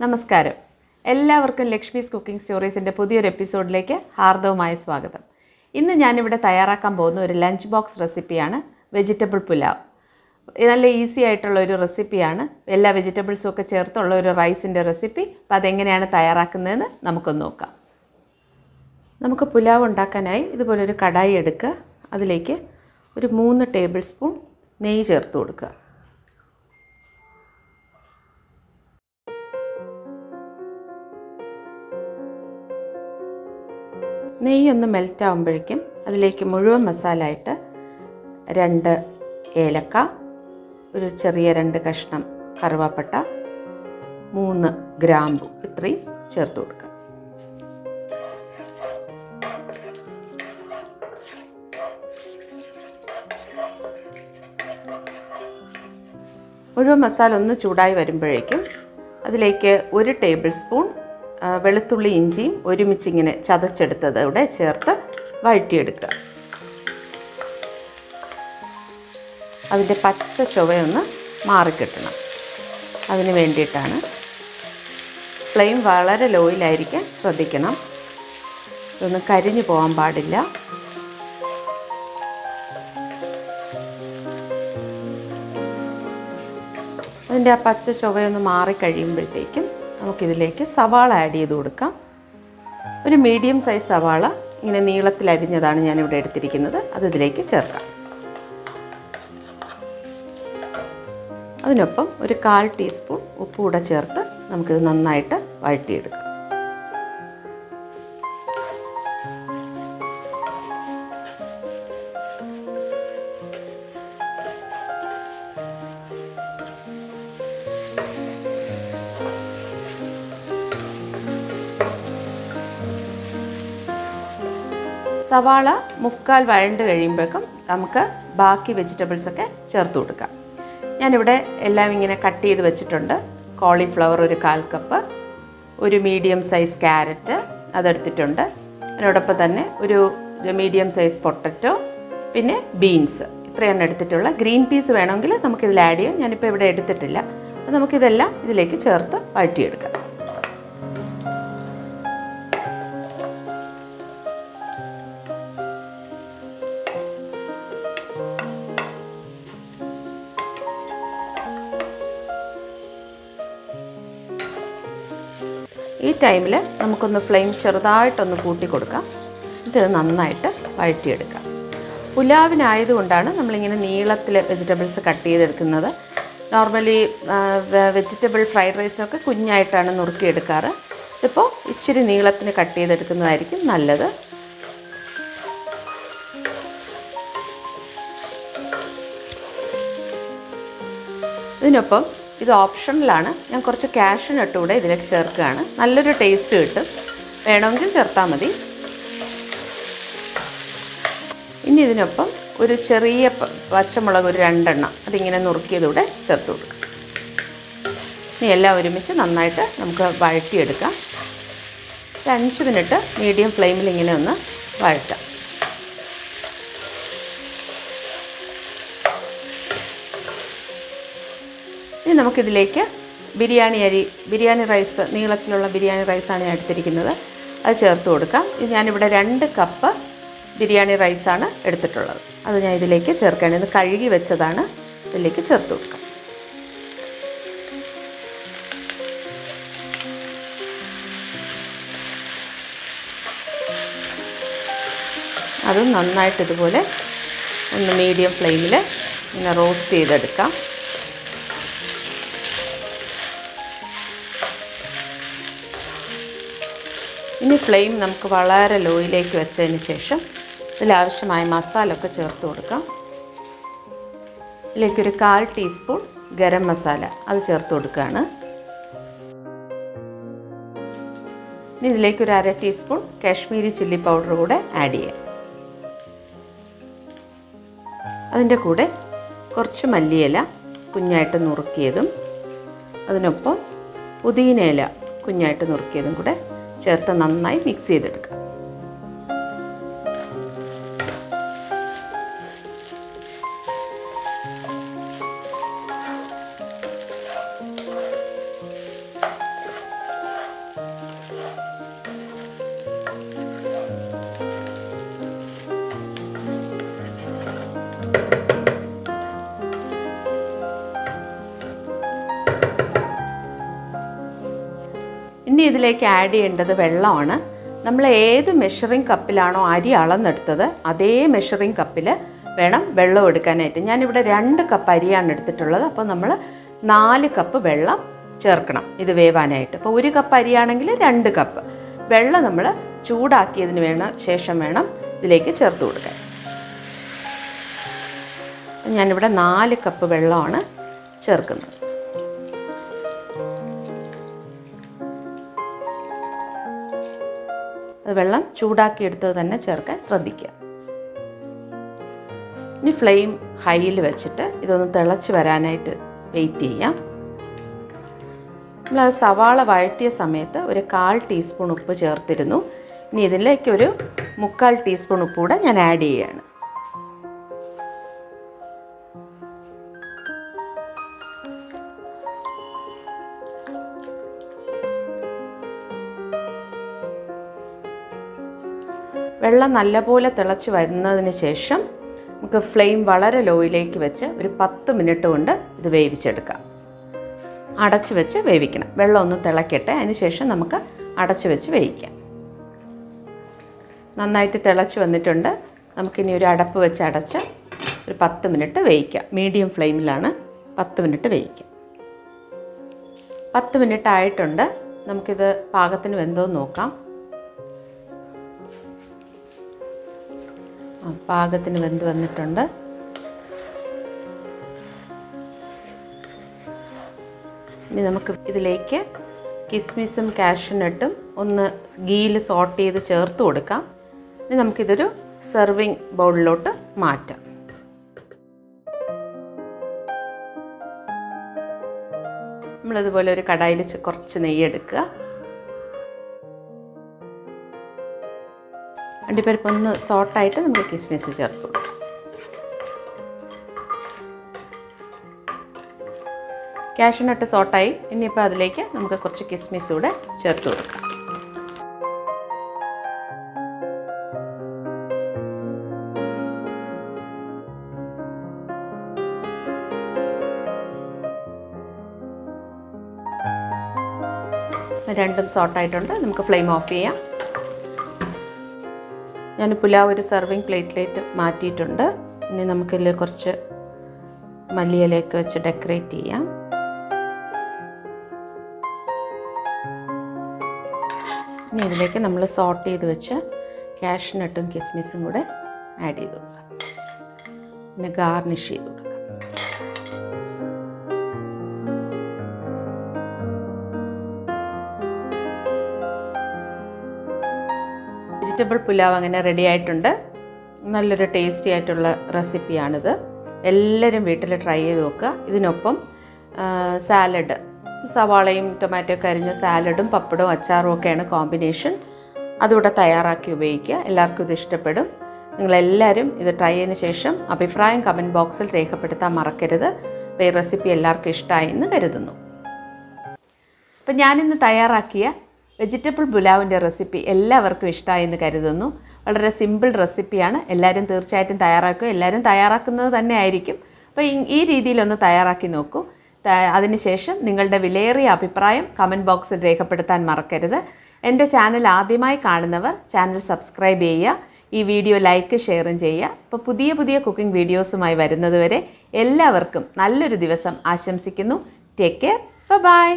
നമസ്കാരം. എല്ലാവർക്കും ലക്ഷ്മീസ് കുക്കിംഗ് സ്റ്റോറീസിൻ്റെ പുതിയൊരു എപ്പിസോഡിലേക്ക് ഹാർദവമായ സ്വാഗതം. ഇന്ന് ഞാനിവിടെ തയ്യാറാക്കാൻ പോകുന്ന ഒരു ലഞ്ച് ബോക്സ് റെസിപ്പിയാണ് വെജിറ്റബിൾ പുലാവ്. നല്ല ഈസി ആയിട്ടുള്ള ഒരു റെസിപ്പിയാണ്. എല്ലാ വെജിറ്റബിൾസും ഒക്കെ ചേർത്തുള്ള ഒരു റൈസിൻ്റെ റെസിപ്പി. അപ്പോൾ അതെങ്ങനെയാണ് തയ്യാറാക്കുന്നതെന്ന് നമുക്കൊന്ന് നോക്കാം. നമുക്ക് പുലാവ് ഉണ്ടാക്കാനായി ഇതുപോലൊരു കടായി എടുക്കുക. അതിലേക്ക് ഒരു 3 ടേബിൾ സ്പൂൺ നെയ്യ് ചേർത്ത് കൊടുക്കുക. നെയ്യൊന്ന് മെൽറ്റ് ആകുമ്പോഴേക്കും അതിലേക്ക് മുഴുവൻ മസാല ആയിട്ട് 2 ഏലക്ക, ഒരു ചെറിയ 2 കഷ്ണം കറുവാപ്പട്ട, 3 ഗ്രാമ്പു ഇത്രയും ചേർത്ത് കൊടുക്കുക. മുഴുവൻ മസാല ഒന്ന് ചൂടായി വരുമ്പോഴേക്കും അതിലേക്ക് 1 ടേബിൾ സ്പൂൺ വെളുത്തുള്ളി ഇഞ്ചിയും ഒരുമിച്ചിങ്ങനെ ചതച്ചെടുത്തത് ഇവിടെ ചേർത്ത് വഴറ്റിയെടുക്കുക. അതിൻ്റെ പച്ച ചുവയൊന്ന് മാറിക്കിട്ടണം. അതിന് വേണ്ടിയിട്ടാണ്. ഫ്ലെയിം വളരെ ലോയിലായിരിക്കാൻ ശ്രദ്ധിക്കണം. ഇതൊന്നും കരിഞ്ഞു പോകാൻ പാടില്ല. അതിൻ്റെ ആ പച്ച ചുവയൊന്ന് മാറിക്കഴിയുമ്പോഴത്തേക്കും നമുക്കിതിലേക്ക് സവാള ആഡ് ചെയ്ത് കൊടുക്കാം. ഒരു മീഡിയം സൈസ് സവാള ഇങ്ങനെ നീളത്തിൽ അരിഞ്ഞതാണ് ഞാനിവിടെ എടുത്തിരിക്കുന്നത്. അത് ഇതിലേക്ക് ചേർക്കാം. അതിനൊപ്പം ഒരു 1/4 ടീസ്പൂൺ ഉപ്പ് കൂടെ ചേർത്ത് നമുക്കിത് നന്നായിട്ട് വഴറ്റിയെടുക്കാം. സവാള മുക്കാൽ വഴണ്ട് കഴിയുമ്പോഴേക്കും നമുക്ക് ബാക്കി വെജിറ്റബിൾസൊക്കെ ചേർത്ത് കൊടുക്കാം. ഞാനിവിടെ എല്ലാം ഇങ്ങനെ കട്ട് ചെയ്ത് വെച്ചിട്ടുണ്ട്. കോളിഫ്ലവർ ഒരു 1/4 കപ്പ്, ഒരു മീഡിയം സൈസ് ക്യാരറ്റ് അതെടുത്തിട്ടുണ്ട്. അതിനോടൊപ്പം തന്നെ ഒരു മീഡിയം സൈസ് പൊട്ടറ്റോ, പിന്നെ ബീൻസ് ഇത്രയാണ് എടുത്തിട്ടുള്ള. ഗ്രീൻ പീസ് വേണമെങ്കിൽ നമുക്കിതിൽ ആഡ് ചെയ്യാം. ഞാനിപ്പോൾ ഇവിടെ എടുത്തിട്ടില്ല. അപ്പോൾ നമുക്കിതെല്ലാം ഇതിലേക്ക് ചേർത്ത് വഴറ്റിയെടുക്കാം. ഈ ടൈമിൽ നമുക്കൊന്ന് ഫ്ലെയിം ചെറുതായിട്ടൊന്ന് കൂട്ടി കൊടുക്കാം. ഇത് നന്നായിട്ട് വഴറ്റിയെടുക്കാം. പുലാവിനായതുകൊണ്ടാണ് നമ്മളിങ്ങനെ നീളത്തിൽ വെജിറ്റബിൾസ് കട്ട് ചെയ്തെടുക്കുന്നത്. നോർമലി വെജിറ്റബിൾ ഫ്രൈഡ് റൈസിനൊക്കെ കുഞ്ഞായിട്ടാണ് നുറുക്കിയെടുക്കാറ്. ഇതിപ്പോൾ ഇച്ചിരി നീളത്തിന് കട്ട് ചെയ്തെടുക്കുന്നതായിരിക്കും നല്ലത്. ഇതിനൊപ്പം ഇത് ഓപ്ഷണലാണ്. ഞാൻ കുറച്ച് കാഷ്യൂനട്ട് കൂടെ ഇതിലേക്ക് ചേർക്കുകയാണ്. നല്ലൊരു ടേസ്റ്റ് കിട്ടും. വേണമെങ്കിൽ ചേർത്താൽ മതി. ഇനി ഇതിനൊപ്പം ഒരു ചെറിയ പച്ചമുളക് ഒരു 2 എണ്ണം അതിങ്ങനെ നുറുക്കിയതൂടെ ചേർത്ത് കൊടുക്കാം. ഇനി എല്ലാം ഒരുമിച്ച് നന്നായിട്ട് നമുക്ക് വഴറ്റിയെടുക്കാം. 5 മിനിറ്റ് മീഡിയം ഫ്ലെയിമിൽ ഇങ്ങനെ ഒന്ന് വഴറ്റാം. ഇനി നമുക്കിതിലേക്ക് ബിരിയാണി റൈസ്, നീളത്തിലുള്ള ബിരിയാണി റൈസാണ് ഞാൻ എടുത്തിരിക്കുന്നത്. അത് ചേർത്ത് കൊടുക്കാം. ഞാനിവിടെ 2 കപ്പ് ബിരിയാണി റൈസാണ് എടുത്തിട്ടുള്ളത്. അത് ഞാൻ ഇതിലേക്ക് ചേർക്കുകയാണ്. ഇത് കഴുകി വെച്ചതാണ്. ഇതിലേക്ക് ചേർത്ത് കൊടുക്കാം. അതും നന്നായിട്ട് ഇതുപോലെ ഒന്ന് മീഡിയം ഫ്ലെയിമിൽ ഇങ്ങനെ റോസ്റ്റ് ചെയ്തെടുക്കാം. ഇനി ഫ്ലെയിം നമുക്ക് വളരെ ലോയിലേക്ക് വെച്ചതിന് ശേഷം ഇതിലാവശ്യമായ മസാല ഒക്കെ ചേർത്ത് കൊടുക്കാം. ഇതിലേക്കൊരു 1/4 ടീസ്പൂൺ ഗരം മസാല അത് ചേർത്ത് കൊടുക്കുകയാണ്. ഇനി ഇതിലേക്കൊരു 1/2 ടീസ്പൂൺ കാശ്മീരി ചില്ലി പൗഡർ കൂടെ ആഡ് ചെയ്യാം. അതിൻ്റെ കൂടെ കുറച്ച് മല്ലിയില കുഞ്ഞായിട്ട് നുറുക്കിയതും അതിനൊപ്പം പുതിനയില കുഞ്ഞായിട്ട് നുറുക്കിയതും കൂടെ ചേർത്ത് നന്നായി മിക്സ് ചെയ്തെടുക്കുക. ഇനി ഇതിലേക്ക് ആഡ് ചെയ്യേണ്ടത് വെള്ളമാണ്. നമ്മൾ ഏത് മെഷറിംഗ് കപ്പിലാണോ അരി അളന്നെടുത്തത് അതേ മെഷറിംഗ് കപ്പിൽ വേണം വെള്ളം എടുക്കാനായിട്ട്. ഞാനിവിടെ 2 കപ്പ് അരിയാണ് എടുത്തിട്ടുള്ളത്. അപ്പോൾ നമ്മൾ 4 കപ്പ് വെള്ളം ചേർക്കണം ഇത് വേവാനായിട്ട്. അപ്പോൾ 1 കപ്പ് അരിയാണെങ്കിൽ 2 കപ്പ് വെള്ളം നമ്മൾ ചൂടാക്കിയതിന് ശേഷം വേണം ഇതിലേക്ക് ചേർത്ത് കൊടുക്കാൻ. ഞാനിവിടെ 4 കപ്പ് വെള്ളമാണ് ചേർക്കുന്നത്. അത് വെള്ളം ചൂടാക്കിയെടുത്തത് തന്നെ ചേർക്കാൻ ശ്രദ്ധിക്കുക. ഇനി ഫ്ലെയിം ഹൈയിൽ വെച്ചിട്ട് ഇതൊന്ന് തിളച്ച് വരാനായിട്ട് വെയിറ്റ് ചെയ്യാം. നമ്മൾ സവാള വഴറ്റിയ സമയത്ത് ഒരു 1/4 ടീസ്പൂൺ ഉപ്പ് ചേർത്തിരുന്നു. ഇനി ഇതിലേക്ക് ഒരു 3/4 ടീസ്പൂൺ ഉപ്പ് കൂടെ ഞാൻ ആഡ് ചെയ്യുകയാണ്. വെള്ളം നല്ലപോലെ തിളച്ച് വരുന്നതിന് ശേഷം നമുക്ക് ഫ്ലെയിം വളരെ ലോയിലേക്ക് വെച്ച് ഒരു 10 മിനിറ്റ് കൊണ്ട് ഇത് വേവിച്ചെടുക്കാം. അടച്ച് വെച്ച് വേവിക്കണം. വെള്ളം ഒന്ന് തിളക്കട്ടെ, അതിന് ശേഷം നമുക്ക് അടച്ച് വെച്ച് വേവിക്കാം. നന്നായിട്ട് തിളച്ച് വന്നിട്ടുണ്ട്. നമുക്കിനി ഒരു അടപ്പ് വെച്ച് അടച്ച് ഒരു 10 മിനിറ്റ് വേവിക്കാം. മീഡിയം ഫ്ലെയിമിലാണ് 10 മിനിറ്റ് വേവിക്കാം. 10 മിനിറ്റ് ആയിട്ടുണ്ട്. നമുക്കിത് പാകത്തിന് വെന്തോ നോക്കാം. പാകത്തിന് വെന്ത് വന്നിട്ടുണ്ട്. ഇനി നമുക്ക് ഇതിലേക്ക് കിസ്മിസും കാഷ്യൂനട്ടും ഒന്ന് ഗീയിൽ സോട്ട് ചെയ്ത് ചേർത്ത് കൊടുക്കാം. ഇനി നമുക്കിതൊരു സെർവിങ് ബൗളിലോട്ട് മാറ്റാം. നമ്മളിതുപോലെ ഒരു കടായിൽ കുറച്ച് നെയ്യ് എടുക്കുക. അണ്ടിപ്പരിപ്പ് ഒന്ന് സോട്ടായിട്ട് നമുക്ക് കിസ്മിസ് ചേർത്ത് കൊടുക്കാം. കാഷ്യൂനട്ട് സോട്ടായി. ഇനിയിപ്പോൾ അതിലേക്ക് നമുക്ക് കുറച്ച് കിസ്മിസ് കൂടെ ചേർത്ത് കൊടുക്കാം. രണ്ടും സോട്ടായിട്ടുണ്ട്. നമുക്ക് ഫ്ലെയിം ഓഫ് ചെയ്യാം. ഞാൻ പുലാവ് ഒരു സെർവിങ് പ്ലേറ്റിലേക്ക് മാറ്റിയിട്ടുണ്ട്. ഇനി നമുക്കിതിൽ കുറച്ച് മല്ലിയിലയൊക്കെ വെച്ച് ഡെക്കറേറ്റ് ചെയ്യാം. ഇനി ഇതിലേക്ക് നമ്മൾ സോട്ട് ചെയ്ത് വെച്ച് കാഷ്യൂനട്ടും കിസ്മിസും കൂടെ ആഡ് ചെയ്ത് കൊടുക്കാം. പിന്നെ ഗാർണിഷ് ചെയ്ത് കൊടുക്കാം. വെജിറ്റബിൾ പുലാവ് അങ്ങനെ റെഡി ആയിട്ടുണ്ട്. നല്ലൊരു ടേസ്റ്റി ആയിട്ടുള്ള റെസിപ്പിയാണിത്. എല്ലാവരും വീട്ടിൽ ട്രൈ ചെയ്ത് നോക്കുക. ഇതിനൊപ്പം സാലഡ്, സവാളയും ടൊമാറ്റോ ഒക്കെ അരിഞ്ഞ സാലഡും പപ്പടവും അച്ചാറും ഒക്കെയാണ് കോമ്പിനേഷൻ. അതുകൂടെ തയ്യാറാക്കി ഉപയോഗിക്കുക. എല്ലാവർക്കും ഇത് ഇഷ്ടപ്പെടും. നിങ്ങളെല്ലാവരും ഇത് ട്രൈ ചെയ്തതിന് ശേഷം അഭിപ്രായം കമൻറ്റ് ബോക്സിൽ രേഖപ്പെടുത്താൻ മറക്കരുത്. ഈ റെസിപ്പി എല്ലാവർക്കും ഇഷ്ടമായി എന്ന് കരുതുന്നു. അപ്പം ഞാനിന്ന് തയ്യാറാക്കിയ വെജിറ്റബിൾ പുലാവിൻ്റെ റെസിപ്പി എല്ലാവർക്കും ഇഷ്ടമായി എന്ന് കരുതുന്നു. വളരെ സിമ്പിൾ റെസിപ്പിയാണ്. എല്ലാവരും തീർച്ചയായിട്ടും തയ്യാറാക്കുക. എല്ലാവരും തയ്യാറാക്കുന്നത് തന്നെ ആയിരിക്കും. അപ്പോൾ ഈ രീതിയിലൊന്ന് തയ്യാറാക്കി നോക്കൂ. അതിനുശേഷം നിങ്ങളുടെ വിലയേറിയ അഭിപ്രായം കമൻറ്റ് ബോക്സിൽ രേഖപ്പെടുത്താൻ മറക്കരുത്. എൻ്റെ ചാനൽ ആദ്യമായി കാണുന്നവർ ചാനൽ സബ്സ്ക്രൈബ് ചെയ്യുക. ഈ വീഡിയോ ലൈക്ക് ഷെയറും ചെയ്യുക. അപ്പോൾ പുതിയ പുതിയ കുക്കിംഗ് വീഡിയോസുമായി വരുന്നതുവരെ എല്ലാവർക്കും നല്ലൊരു ദിവസം ആശംസിക്കുന്നു. Take care. ബൈ.